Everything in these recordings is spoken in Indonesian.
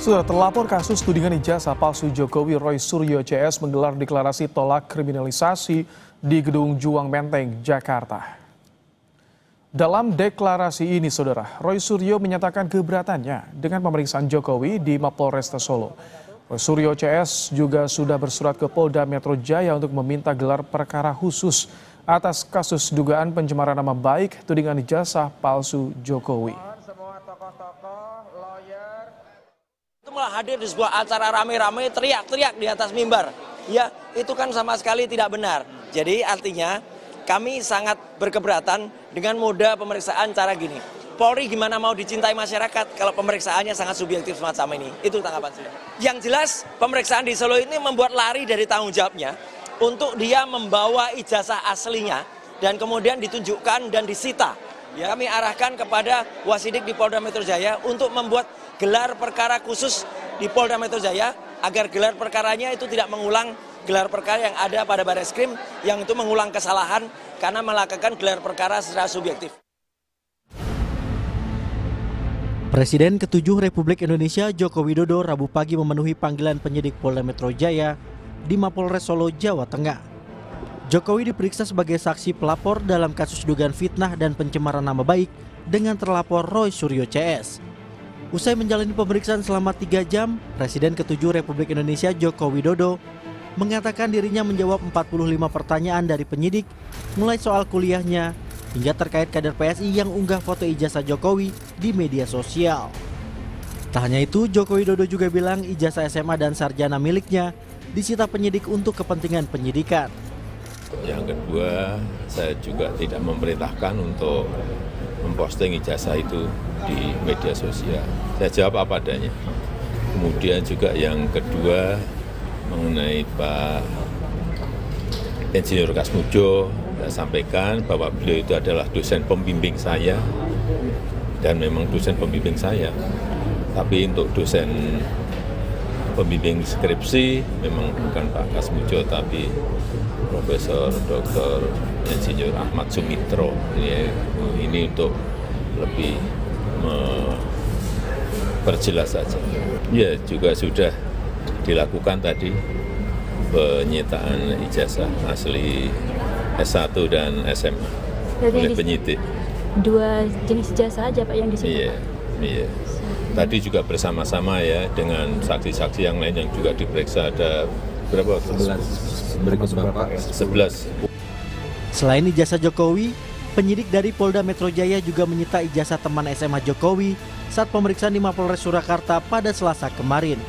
Sudah terlapor kasus tudingan ijazah palsu Jokowi, Roy Suryo CS menggelar deklarasi tolak kriminalisasi di Gedung Juang Menteng, Jakarta. Dalam deklarasi ini, Saudara, Roy Suryo menyatakan keberatannya dengan pemeriksaan Jokowi di Mapolresta Solo. Roy Suryo CS juga sudah bersurat ke Polda Metro Jaya untuk meminta gelar perkara khusus atas kasus dugaan pencemaran nama baik tudingan ijazah palsu Jokowi. Malah hadir di sebuah acara rame-rame teriak-teriak di atas mimbar. Ya, itu kan sama sekali tidak benar. Jadi artinya kami sangat berkeberatan dengan moda pemeriksaan cara gini. Polri gimana mau dicintai masyarakat kalau pemeriksaannya sangat subjektif semacam ini? Itu tanggapan saya. Yang jelas pemeriksaan di Solo ini membuat lari dari tanggung jawabnya untuk dia membawa ijazah aslinya dan kemudian ditunjukkan dan disita. Ya, kami arahkan kepada Wasidik di Polda Metro Jaya untuk membuat gelar perkara khusus di Polda Metro Jaya agar gelar perkaranya itu tidak mengulang gelar perkara yang ada pada Barreskrim yang itu mengulang kesalahan karena melakukan gelar perkara secara subjektif. Presiden ke-7 Republik Indonesia Joko Widodo Rabu pagi memenuhi panggilan penyidik Polda Metro Jaya di Mapolres Solo, Jawa Tengah. Jokowi diperiksa sebagai saksi pelapor dalam kasus dugaan fitnah dan pencemaran nama baik dengan terlapor Roy Suryo CS. Usai menjalani pemeriksaan selama 3 jam, Presiden ke-7 Republik Indonesia Joko Widodo mengatakan dirinya menjawab 45 pertanyaan dari penyidik, mulai soal kuliahnya hingga terkait kader PSI yang unggah foto ijazah Jokowi di media sosial. Tak hanya itu, Joko Widodo juga bilang ijazah SMA dan sarjana miliknya disita penyidik untuk kepentingan penyidikan. Yang kedua, saya juga tidak memerintahkan untuk memposting ijazah itu di media sosial. Saya jawab apa adanya. Kemudian juga yang kedua mengenai Pak Insinyur Kasmujo, saya sampaikan bahwa beliau itu adalah dosen pembimbing saya dan memang dosen pembimbing saya. Tapi untuk dosen pembimbing skripsi memang bukan Pak Kasmujo tapi Profesor Dr. Insinyur Ahmad Sumitro. Ini untuk lebih memperjelas saja. Ya, juga sudah dilakukan tadi penyitaan ijazah asli S1 dan SMA oleh penyidik. Dua jenis ijazah aja Pak yang disita? Iya. Tadi juga bersama-sama ya dengan saksi-saksi yang lain yang juga diperiksa ada berapa? 11. Selain ijazah Jokowi, penyidik dari Polda Metro Jaya juga menyita ijazah teman SMA Jokowi saat pemeriksaan di Mapolres Surakarta pada Selasa kemarin.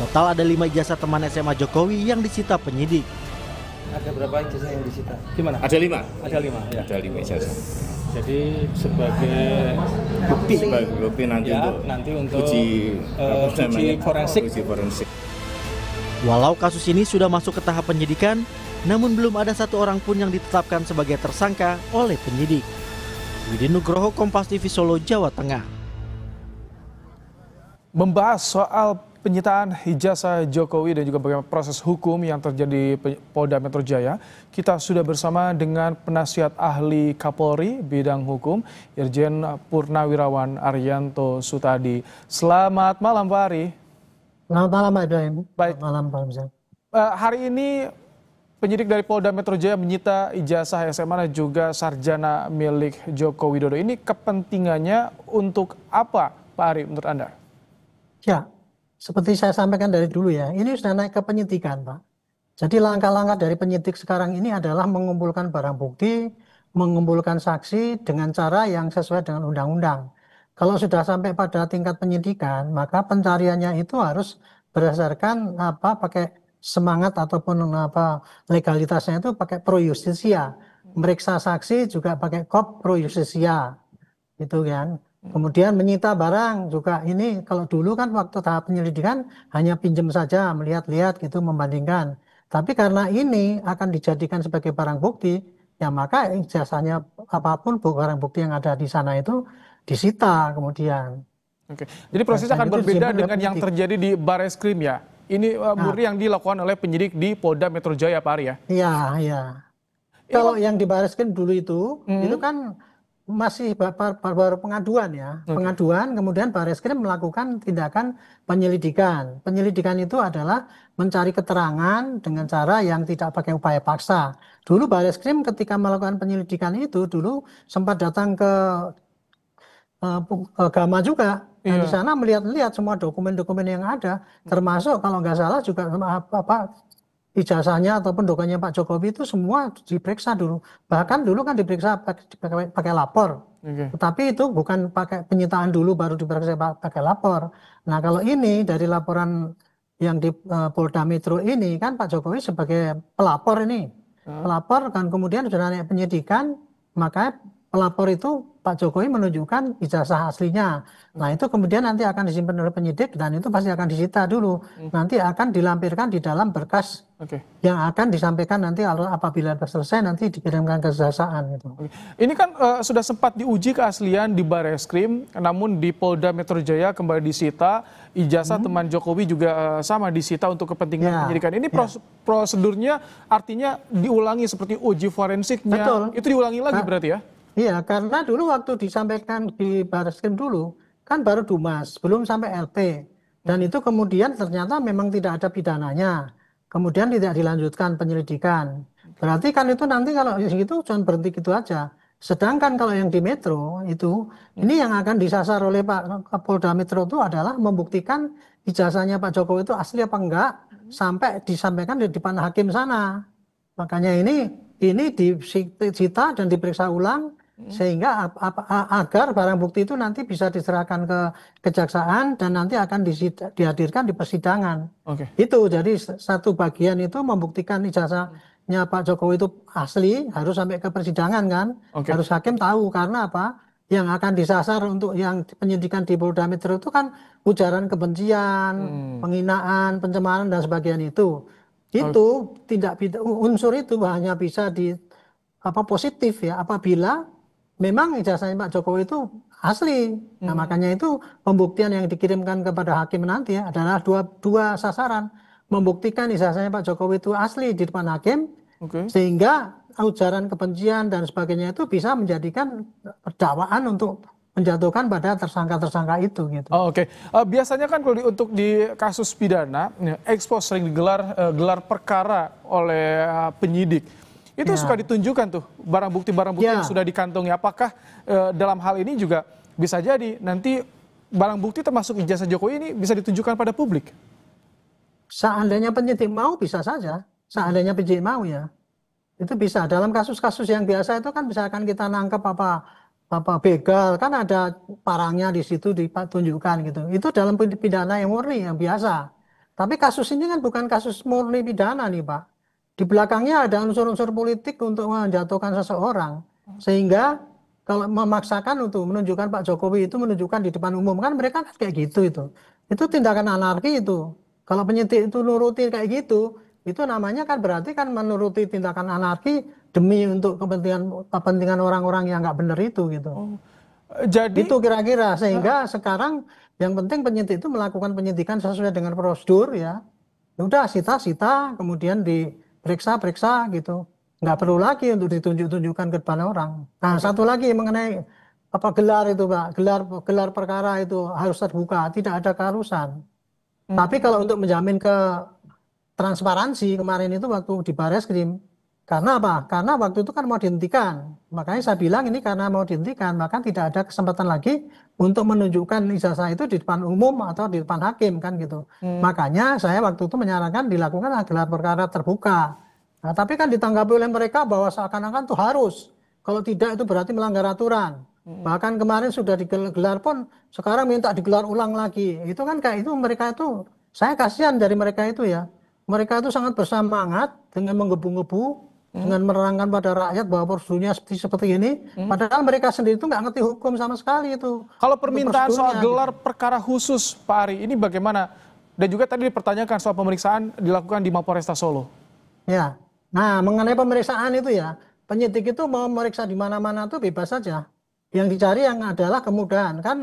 Total ada 5 ijazah teman SMA Jokowi yang disita penyidik. Ada berapa ijazah yang disita? Gimana? Ada 5. Ada 5. Ya. Ada 5 ijazah. Jadi sebagai bukti nanti ya, untuk uji forensik. Walau kasus ini sudah masuk ke tahap penyidikan, namun belum ada satu orang pun yang ditetapkan sebagai tersangka oleh penyidik. Widi Nugroho, Kompas TV Solo, Jawa Tengah. Membahas soal penyitaan ijazah Jokowi dan juga bagaimana proses hukum yang terjadi di Polda Metro Jaya, kita sudah bersama dengan penasihat ahli Kapolri bidang hukum, Irjen Purnawirawan Arianto Sutadi. Selamat malam Pak Ari. Selamat malam Pak Ibrahim. Baik. Selamat malam Pak Hamzah. Hari ini penyidik dari Polda Metro Jaya menyita ijazah SMA dan juga sarjana milik Joko Widodo. Ini kepentingannya untuk apa Pak Ari menurut Anda? Ya, seperti saya sampaikan dari dulu ya, ini sudah naik ke penyidikan Pak. Jadi langkah-langkah dari penyidik sekarang ini adalah mengumpulkan barang bukti, mengumpulkan saksi dengan cara yang sesuai dengan undang-undang. Kalau sudah sampai pada tingkat penyidikan, maka pencariannya itu harus berdasarkan pakai semangat ataupun legalitasnya itu pakai pro justisia. Meriksa saksi juga pakai kop pro justisia. Gitu kan. Kemudian menyita barang juga ini kalau dulu kan waktu tahap penyelidikan hanya pinjam saja, melihat-lihat gitu membandingkan. Tapi karena ini akan dijadikan sebagai barang bukti, ya maka ijazahnya apapun barang bukti yang ada di sana itu disita kemudian. Oke. Jadi prosesnya akan berbeda dengan yang terjadi di Barreskrim ya? Ini murni yang dilakukan oleh penyidik di Polda Metro Jaya Pak Ari ya? Iya. Kalau yang di Barreskrim dulu itu kan masih baru pengaduan ya. Pengaduan, kemudian Barreskrim melakukan tindakan penyelidikan. Penyelidikan itu adalah mencari keterangan dengan cara yang tidak pakai upaya paksa. Dulu Barreskrim ketika melakukan penyelidikan itu dulu sempat datang ke Gama juga. Dan di sana melihat-lihat semua dokumen-dokumen yang ada, termasuk kalau nggak salah juga ijazahnya ataupun dokumennya Pak Jokowi itu semua diperiksa dulu. Bahkan dulu kan diperiksa pakai lapor. Tetapi itu bukan pakai penyitaan dulu baru diperiksa pakai lapor. Nah kalau ini dari laporan yang di Polda Metro ini kan Pak Jokowi sebagai pelapor ini. Pelapor kan kemudian sudah naik penyidikan, maka pelapor itu Pak Jokowi menunjukkan ijazah aslinya. Nah itu kemudian nanti akan disimpan oleh penyidik dan itu pasti akan disita dulu. Nanti akan dilampirkan di dalam berkas yang akan disampaikan nanti apabila selesai nanti dikirimkan ke kejaksaan. Gitu. Ini kan sudah sempat diuji keaslian di Barreskrim, namun di Polda Metro Jaya kembali disita. Ijazah teman Jokowi juga sama disita untuk kepentingan penyidikan. Ini prosedurnya artinya diulangi seperti uji forensiknya. Betul. Itu diulangi lagi berarti ya? Iya, karena dulu waktu disampaikan di Barreskrim dulu, kan baru Dumas, belum sampai LP. Dan itu kemudian ternyata memang tidak ada pidananya. Kemudian tidak dilanjutkan penyelidikan. Berarti kan itu nanti kalau itu cuma berhenti gitu aja. Sedangkan kalau yang di Metro itu, ini yang akan disasar oleh Pak Polda Metro itu adalah membuktikan ijazahnya Pak Jokowi itu asli apa enggak, sampai disampaikan di depan hakim sana. Makanya ini disita dan diperiksa ulang, sehingga agar barang bukti itu nanti bisa diserahkan ke kejaksaan dan nanti akan dihadirkan di persidangan. Itu jadi satu bagian itu membuktikan ijazahnya Pak Jokowi itu asli harus sampai ke persidangan kan, harus hakim tahu karena apa? Yang akan disasar untuk yang penyidikan di Polda Metro itu kan ujaran kebencian, penghinaan, pencemaran dan sebagainya itu. Itu unsur itu hanya bisa positif ya apabila memang ijazahnya Pak Jokowi itu asli. Nah makanya itu pembuktian yang dikirimkan kepada hakim nanti adalah dua sasaran. Membuktikan ijazahnya Pak Jokowi itu asli di depan hakim, sehingga ujaran kebencian dan sebagainya itu bisa menjadikan dakwaan untuk menjatuhkan pada tersangka-tersangka itu gitu. Biasanya kan kalau untuk di kasus pidana, ekspos sering gelar perkara oleh penyidik. Itu suka ditunjukkan tuh barang bukti yang sudah dikantongi. Apakah dalam hal ini juga bisa jadi nanti barang bukti termasuk ijazah Jokowi ini bisa ditunjukkan pada publik? Seandainya penyidik mau bisa saja. Seandainya penyidik mau ya. Itu bisa. Dalam kasus-kasus yang biasa itu kan misalkan kita nangkep begal kan ada parangnya di situ ditunjukkan gitu. Itu dalam pidana yang murni yang biasa. Tapi kasus ini kan bukan kasus murni pidana nih Pak. Di belakangnya ada unsur-unsur politik untuk menjatuhkan seseorang. Sehingga kalau memaksakan untuk menunjukkan Pak Jokowi itu menunjukkan di depan umum kan mereka kan kayak gitu itu. Itu tindakan anarki itu. Kalau penyidik itu nuruti kayak gitu, itu namanya kan berarti kan menuruti tindakan anarki demi untuk kepentingan orang-orang yang nggak benar itu gitu. Jadi itu kira-kira sehingga sekarang yang penting penyidik itu melakukan penyidikan sesuai dengan prosedur ya. Udah sita-sita kemudian diperiksa gitu. Nggak perlu lagi untuk ditunjuk-tunjukkan ke depan orang. Nah satu lagi mengenai gelar itu Pak, gelar perkara itu harus terbuka, tidak ada keharusan. Tapi kalau untuk menjamin ke transparansi kemarin itu waktu di Barreskrim, karena apa? Karena waktu itu kan mau dihentikan. Makanya saya bilang ini karena mau dihentikan, maka tidak ada kesempatan lagi untuk menunjukkan ijazah itu di depan umum atau di depan hakim kan gitu. Makanya saya waktu itu menyarankan dilakukan gelar perkara terbuka. Nah, tapi kan ditanggapi oleh mereka bahwa seakan-akan itu harus. Kalau tidak itu berarti melanggar aturan. Bahkan kemarin sudah digelar pun sekarang minta digelar ulang lagi. Itu kan kayak itu mereka itu, saya kasihan dari mereka itu ya. Mereka itu sangat bersemangat dengan menggebu-gebu, dengan menerangkan pada rakyat bahwa prosedurnya seperti ini. Padahal mereka sendiri itu nggak ngerti hukum sama sekali itu. Kalau permintaan soal gelar perkara khusus Pak Ari, ini bagaimana? Dan juga tadi dipertanyakan soal pemeriksaan dilakukan di Mapolresta Solo. Ya, nah mengenai pemeriksaan itu ya, penyidik itu mau memeriksa di mana-mana tuh bebas saja. Yang dicari yang adalah kemudahan kan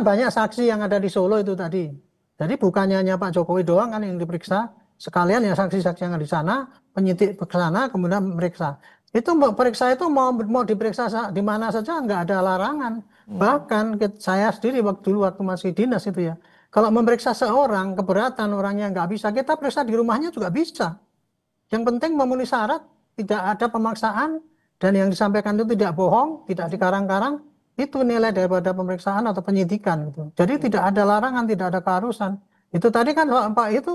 banyak saksi yang ada di Solo itu tadi. Jadi bukannya hanya Pak Jokowi doang kan yang diperiksa, sekalian ya saksi-saksi yang ada di sana, penyidik ke sana kemudian memeriksa. Itu periksa itu mau diperiksa di mana saja nggak ada larangan. Bahkan saya sendiri dulu waktu masih dinas itu ya, kalau memeriksa seorang keberatan orangnya nggak bisa, kita periksa di rumahnya juga bisa. Yang penting memenuhi syarat, tidak ada pemaksaan, dan yang disampaikan itu tidak bohong, tidak dikarang-karang, itu nilai daripada pemeriksaan atau penyidikan. Gitu. Jadi tidak ada larangan, tidak ada keharusan. Itu tadi kan Pak itu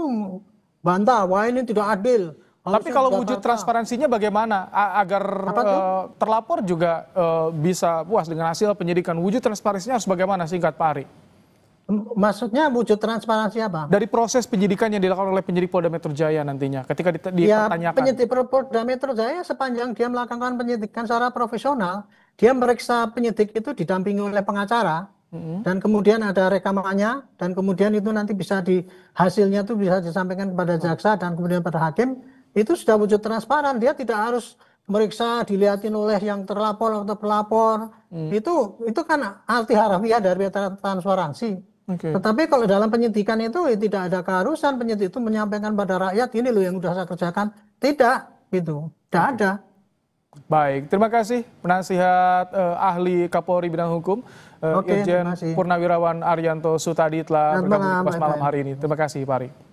bantah, wah ini tidak adil. Tapi kalau wujud transparansinya bagaimana agar terlapor juga bisa puas dengan hasil penyidikan? Wujud transparansinya harus bagaimana, singkat Pak Ari? Maksudnya wujud transparansi apa? Dari proses penyidikan yang dilakukan oleh penyidik Polda Metro Jaya nantinya ketika dipertanyakan. Ya, penyidik Polda Metro Jaya sepanjang dia melakukan penyidikan secara profesional, dia meriksa penyidik itu didampingi oleh pengacara, dan kemudian ada rekamannya, dan kemudian itu nanti bisa hasilnya itu bisa disampaikan kepada jaksa dan kemudian pada hakim. Itu sudah wujud transparan, dia tidak harus meriksa dilihatin oleh yang terlapor atau pelapor. Itu kan arti harfiah dari transparansi. Tetapi kalau dalam penyidikan itu tidak ada keharusan penyidik itu menyampaikan pada rakyat ini loh yang sudah saya kerjakan. Tidak, gitu. Tidak ada. Baik, terima kasih penasihat ahli Kapolri bidang hukum Irjen Purnawirawan Arianto Sutadi telah bergabung di Kompas Malam hari ini. Terima kasih Pak Ari.